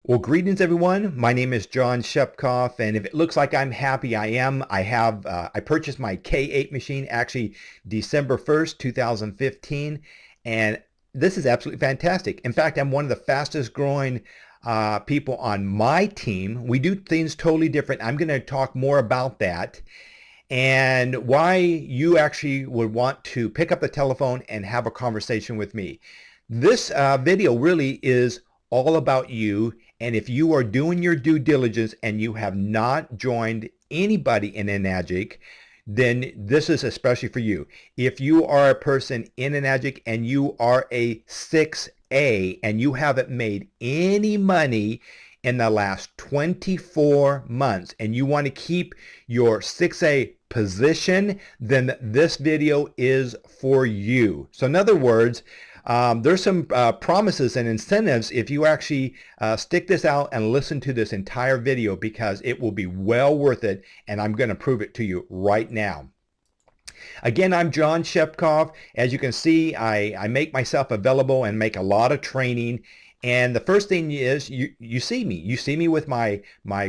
Well, greetings everyone. My name is John Schepcoff, and if it looks like I'm happy, I am. I purchased my K8 machine actually December 1st, 2015, and this is absolutely fantastic. In fact, I'm one of the fastest growing people on my team. We do things totally different. I'm going to talk more about that and why you actually would want to pick up the telephone and have a conversation with me. This video really is all about you, and if you are doing your due diligence and you have not joined anybody in Enagic, then this is especially for you. If you are a person in Enagic and you are a 6A and you haven't made any money in the last 24 months and you want to keep your 6A position, then this video is for you. So in other words, there's some promises and incentives if you actually stick this out and listen to this entire video, because it will be well worth it, and I'm going to prove it to you right now. Again, I'm John Schepcoff. As you can see, I make myself available and make a lot of training. And the first thing is you see me. You see me with my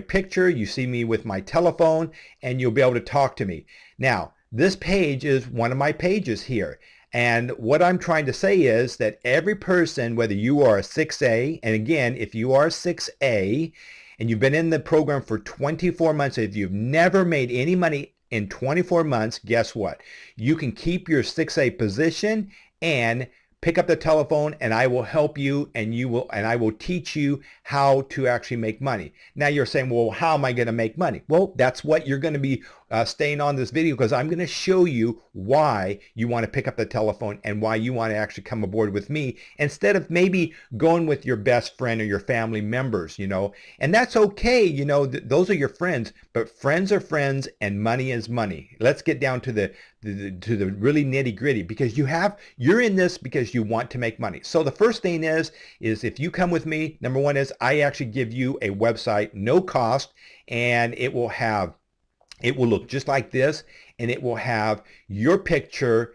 picture. You see me with my telephone, and you'll be able to talk to me. Now, this page is one of my pages here. And what I'm trying to say is that every person, whether you are a 6A, and again, if you are a 6A and you've been in the program for 24 months, if you've never made any money in 24 months, guess what? You can keep your 6A position and pick up the telephone, and I will help you, and I will teach you how to actually make money. Now you're saying, well, how am I going to make money? Well, that's what you're going to be staying on this video, because I'm going to show you why you want to pick up the telephone and why you want to actually come aboard with me instead of maybe going with your best friend or your family members, and that's okay. Those are your friends, but friends are friends and money is money. Let's get down to the really nitty gritty, because you're in this because you want to make money. So the first thing is if you come with me, number one is I actually give you a website, no cost, and it will look just like this, and it will have your picture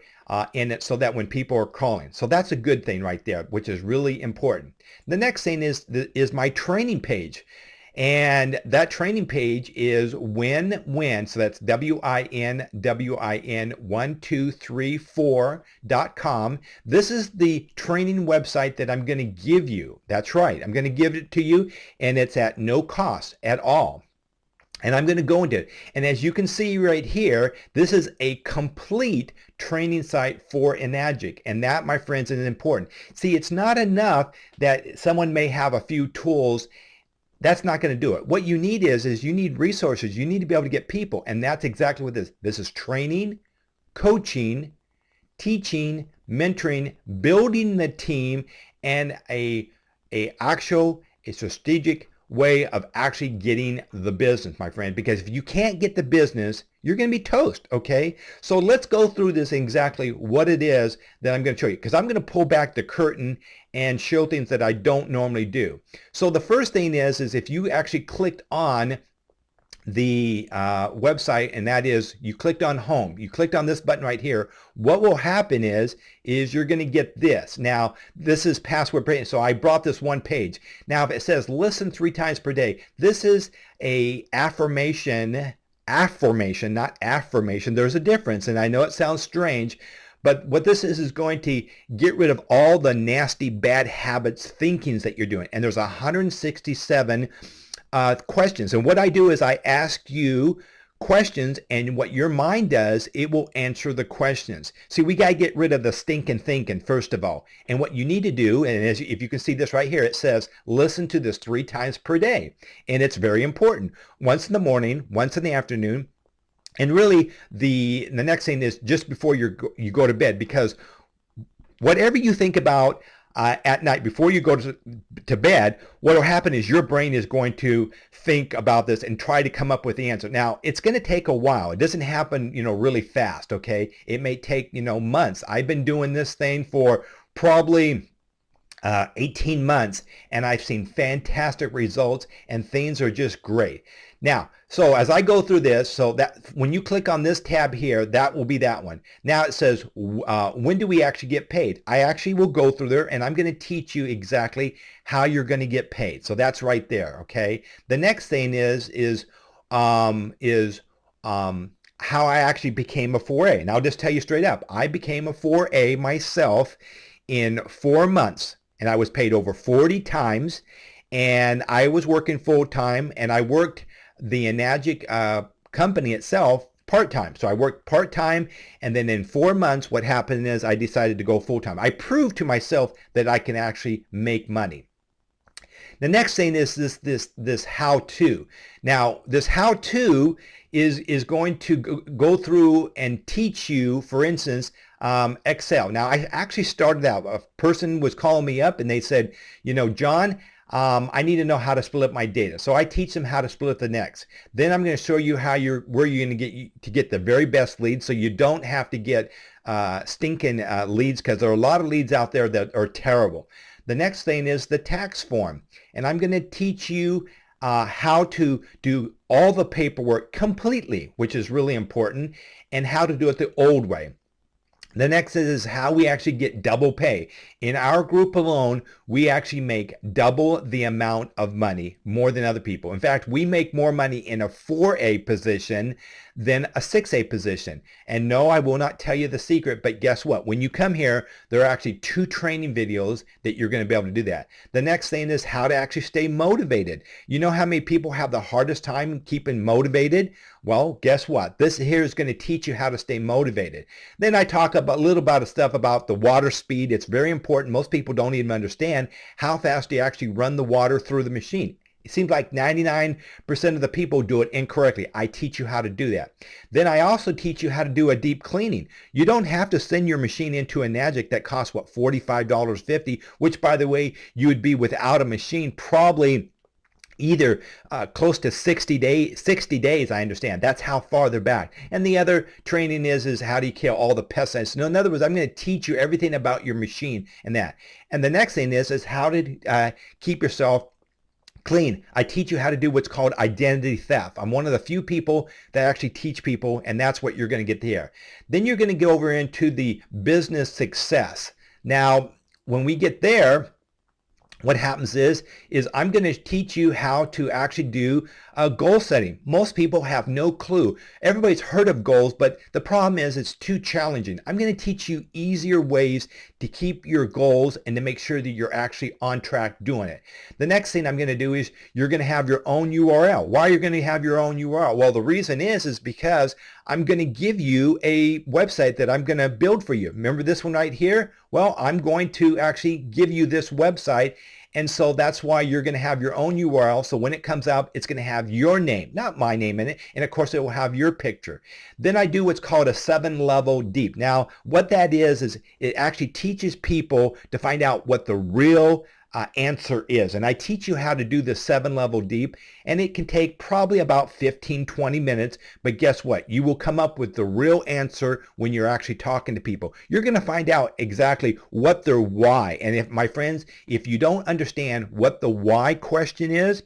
in it so that when people are calling. So that's a good thing right there, which is really important. The next thing is my training page. And that training page is win, so that's WINWIN1234.com. This is the training website that I'm going to give you. That's right, I'm going to give it to you, and it's at no cost at all. And I'm going to go into it. And as you can see right here, this is a complete training site for Enagic. And that, my friends, is important. See, it's not enough that someone may have a few tools. That's not going to do it. What you need is you need resources. You need to be able to get people. And that's exactly what this is. This is training, coaching, teaching, mentoring, building the team, and a strategic way of actually getting the business, my friend. Because if you can't get the business, you're going to be toast, okay? So let's go through this exactly what it is that I'm going to show you, because I'm going to pull back the curtain and show things that I don't normally do. So the first thing is if you actually clicked on the website, and that is you clicked on home, you clicked on this button right here, what will happen is you're going to get this. Now this is password protected, so I brought this one page. Now if it says listen 3 times per day, this is a affirmation, not affirmation. There's a difference, and I know it sounds strange, but what this is going to get rid of all the nasty bad habits, thinkings that you're doing. And there's 167 questions. And what I do is I ask you questions, and what your mind does, it will answer the questions. See, we got to get rid of the stinking thinking first of all. And what you need to do, and if you can see this right here, it says listen to this 3 times per day. And it's very important. Once in the morning, once in the afternoon, and really the next thing is just before you go to bed, because whatever you think about at night before you go to bed, what will happen is your brain is going to think about this and try to come up with the answer. Now, it's going to take a while. It doesn't happen, really fast, okay? It may take, months. I've been doing this thing for probably 18 months, and I've seen fantastic results, and things are just great. Now, so as I go through this, so that when you click on this tab here, that will be that one. Now it says, when do we actually get paid? I actually will go through there, and I'm going to teach you exactly how you're going to get paid. So that's right there, okay? The next thing is how I actually became a 4A. And I'll just tell you straight up, I became a 4A myself in 4 months, and I was paid over 40 times, and I was working full time, and I worked the Enagic company itself part-time. So I worked part-time, and then in 4 months, what happened is I decided to go full-time. I proved to myself that I can actually make money. The next thing is this how-to. Now, this how-to is going to go through and teach you, for instance, Excel. Now, I actually started out, a person was calling me up and they said, you know, John, I need to know how to split my data. So I teach them how to split the next. Then I'm going to show you where you're going to get the very best leads, so you don't have to get stinking leads, because there are a lot of leads out there that are terrible. The next thing is the tax form, and I'm going to teach you how to do all the paperwork completely, which is really important, and how to do it the old way. The next is how we actually get double pay. In our group alone, we actually make double the amount of money, more than other people. In fact, we make more money in a 4A position than a 6A position. And no, I will not tell you the secret, but guess what? When you come here, there are actually 2 training videos that you're going to be able to do that. The next thing is how to actually stay motivated. You know how many people have the hardest time keeping motivated? Well, guess what? This here is going to teach you how to stay motivated. Then I talk about a little about stuff about the water speed. It's very important. Most people don't even understand how fast you actually run the water through the machine. It seems like 99% of the people do it incorrectly. I teach you how to do that. Then I also teach you how to do a deep cleaning. You don't have to send your machine into Enagic that costs, what, $45.50, which, by the way, you would be without a machine probably either close to 60 days, I understand. That's how far they're back. And the other training is how do you kill all the pests. No, in other words, I'm going to teach you everything about your machine and that. And the next thing is how to keep yourself clean. I teach you how to do what's called identity theft. I'm one of the few people that actually teach people, and that's what you're going to get here. Then you're going to go over into the business success. Now, when we get there, what happens is I'm going to teach you how to actually do goal setting. Most people have no clue. Everybody's heard of goals, but the problem is it's too challenging. I'm going to teach you easier ways to keep your goals and to make sure that you're actually on track doing it. The next thing I'm going to do is you're going to have your own URL. Why are you going to have your own URL? Well, the reason is because I'm going to give you a website that I'm going to build for you. Remember this one right here? Well, I'm going to actually give you this website. And so that's why you're going to have your own URL. So when it comes out, it's going to have your name, not my name in it. And of course, it will have your picture. Then I do what's called a 7-level deep. Now, what that is it actually teaches people to find out what the real answer is. And I teach you how to do the 7-level deep, and it can take probably about 15-20 minutes. But guess what? You will come up with the real answer when you're actually talking to people. You're going to find out exactly what their why. And if, my friends, if you don't understand what the why question is,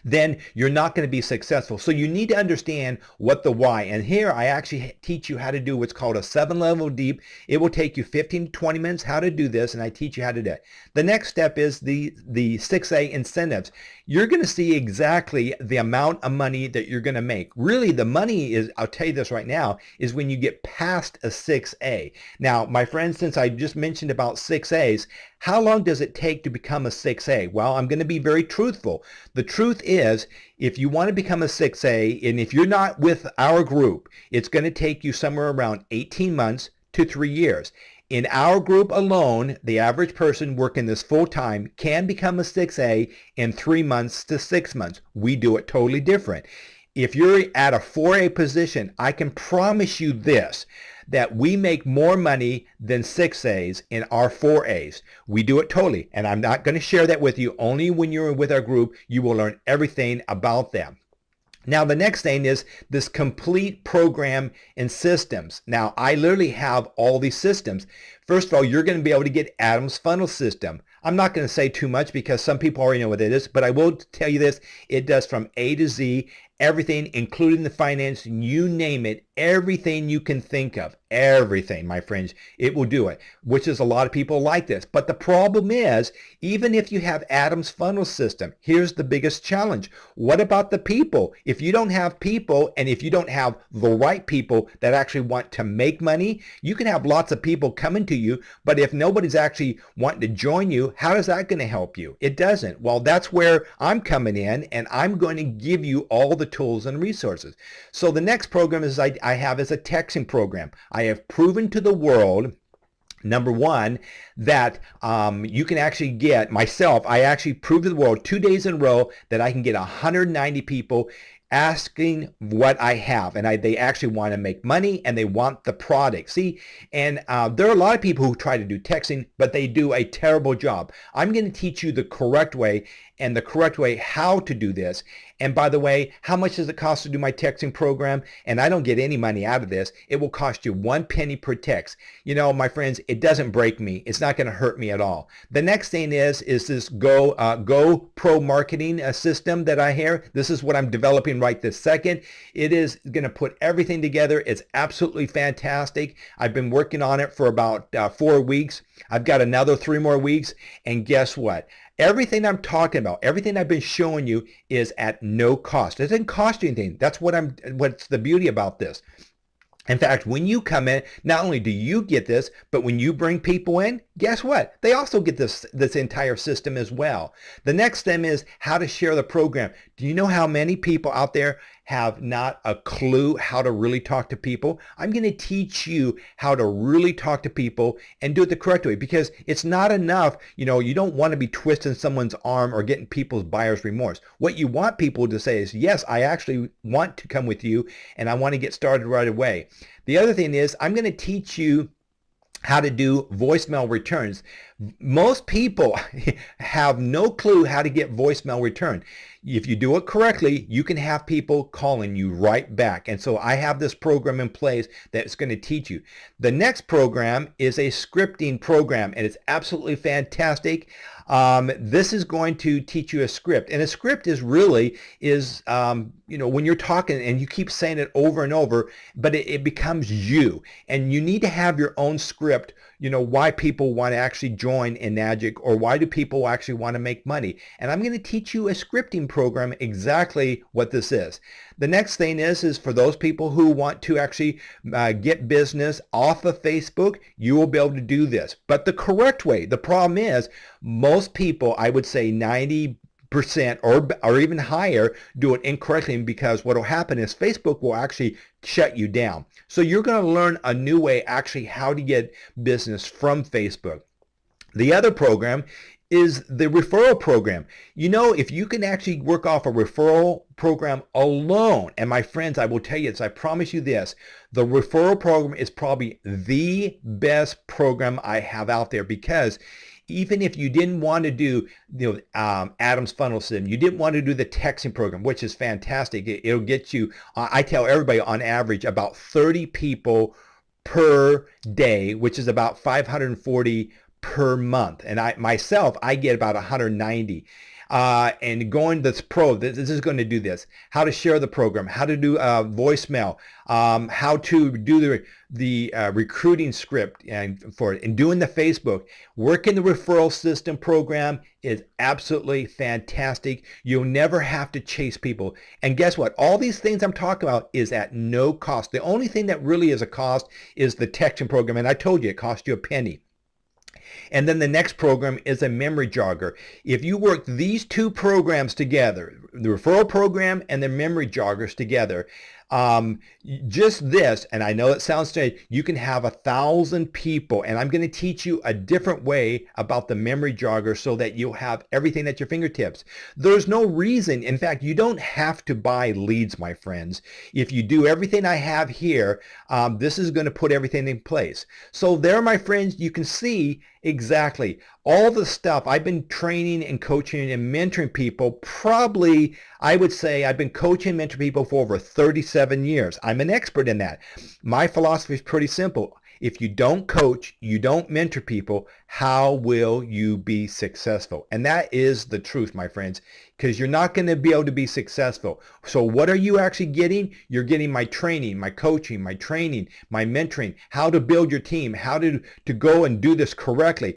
then you're not going to be successful. So you need to understand what the why. And here I actually teach you how to do what's called a 7-level deep. It will take you 15 to 20 minutes how to do this, and I teach you how to do it. The next step is the 6A incentives. You're going to see exactly the amount of money that you're going to make. Really, the money is, I'll tell you this right now, is when you get past a 6A. Now, my friends, since I just mentioned about 6As, how long does it take to become a 6A? Well, I'm going to be very truthful. The truth is, if you want to become a 6A, and if you're not with our group, it's going to take you somewhere around 18 months to 3 years. In our group alone, the average person working this full time can become a 6A in 3 months to 6 months. We do it totally different. If you're at a 4A position, I can promise you this, that we make more money than 6As in our 4As. We do it totally, and I'm not going to share that with you. Only when you're with our group, you will learn everything about them. Now, the next thing is this complete program and systems. Now, I literally have all these systems. First of all, you're going to be able to get Adam's funnel system. I'm not going to say too much because some people already know what it is, but I will tell you this. It does from A to Z, everything, including the finance, you name it, everything you can think of, everything, my friends, it will do it, which is a lot of people like this. But the problem is, even if you have Adam's funnel system, here's the biggest challenge. What about the people? If you don't have people, and if you don't have the right people that actually want to make money, you can have lots of people coming to you, but if nobody's actually wanting to join you, how is that going to help you? It doesn't. Well, that's where I'm coming in, and I'm going to give you all the tools and resources. So the next program is I have is a texting program. I have proven to the world, number one, that you can actually get, myself, I actually proved to the world 2 days in a row that I can get 190 people asking what I have, and they actually want to make money and they want the product. See, and there are a lot of people who try to do texting, but they do a terrible job. I'm going to teach you the correct way, and the correct way how to do this. And by the way, how much does it cost to do my texting program? And I don't get any money out of this. It will cost you 1 penny per text. You know, my friends, it doesn't break me. It's not going to hurt me at all. The next thing is this Go Pro marketing system that I hear. This is what I'm developing right this second. It is going to put everything together. It's absolutely fantastic. I've been working on it for about 4 weeks. I've got another 3 more weeks. And guess what? Everything I'm talking about, everything I've been showing you is at no cost. It doesn't cost you anything. That's what's the beauty about this. In fact, when you come in, not only do you get this, but when you bring people in, guess what? They also get this entire system as well. The next thing is how to share the program. Do you know how many people out there have not a clue how to really talk to people? I'm going to teach you how to really talk to people and do it the correct way, because it's not enough. You know, you don't want to be twisting someone's arm or getting people's buyer's remorse. What you want people to say is, yes, I actually want to come with you and I want to get started right away. The other thing is I'm going to teach you how to do voicemail returns. Most people have no clue how to get voicemail return. If you do it correctly, you can have people calling you right back. And so I have this program in place that's going to teach you. The next program is a scripting program, and it's absolutely fantastic. This is going to teach you a script, and a script is really you know, when you're talking and you keep saying it over and over, but it becomes you, and you need to have your own script. You know, why people want to actually join Enagic, or why do people actually want to make money. And I'm going to teach you a scripting program, exactly what this is. The next thing is for those people who want to actually get business off of Facebook, you will be able to do this, but the correct way. The problem is most people, I would say 90% or even higher, do it incorrectly, because what will happen is Facebook will actually shut you down. So you're going to learn a new way, actually, how to get business from Facebook. The other program is the referral program. You know, if you can actually work off a referral program alone, and my friends, I will tell you this, I promise you this, the referral program is probably the best program I have out there, because even if you didn't want to do, you know, Adam's funnel system, you didn't want to do the texting program, which is fantastic. It'll get you, I tell everybody, on average, about 30 people per day, which is about 540 per month. And I get about 190. And going this pro, this is going to do this. How to share the program, how to do voicemail, how to do the recruiting script for it, and doing the Facebook. Working the referral system program is absolutely fantastic. You'll never have to chase people. And guess what? All these things I'm talking about is at no cost. The only thing that really is a cost is the texting program. And I told you it cost you a penny. And then the next program is a memory jogger. If you work these two programs together, the referral program and the memory joggers together, just this, and I know it sounds strange, you can have 1,000 people, and I'm going to teach you a different way about the memory jogger so that you'll have everything at your fingertips. There's no reason, in fact, you don't have to buy leads, my friends. If you do everything I have here, this is going to put everything in place. So there, my friends, you can see exactly all the stuff I've been training and coaching and mentoring people. Probably, I would say I've been coaching and mentoring people for over 37 years. I'm an expert in that. My philosophy is pretty simple. If you don't coach, you don't mentor people, how will you be successful? And that is the truth, my friends, because you're not going to be able to be successful. So what are you actually getting? You're getting my training, my coaching, my training, my mentoring, how to build your team, how to go and do this correctly.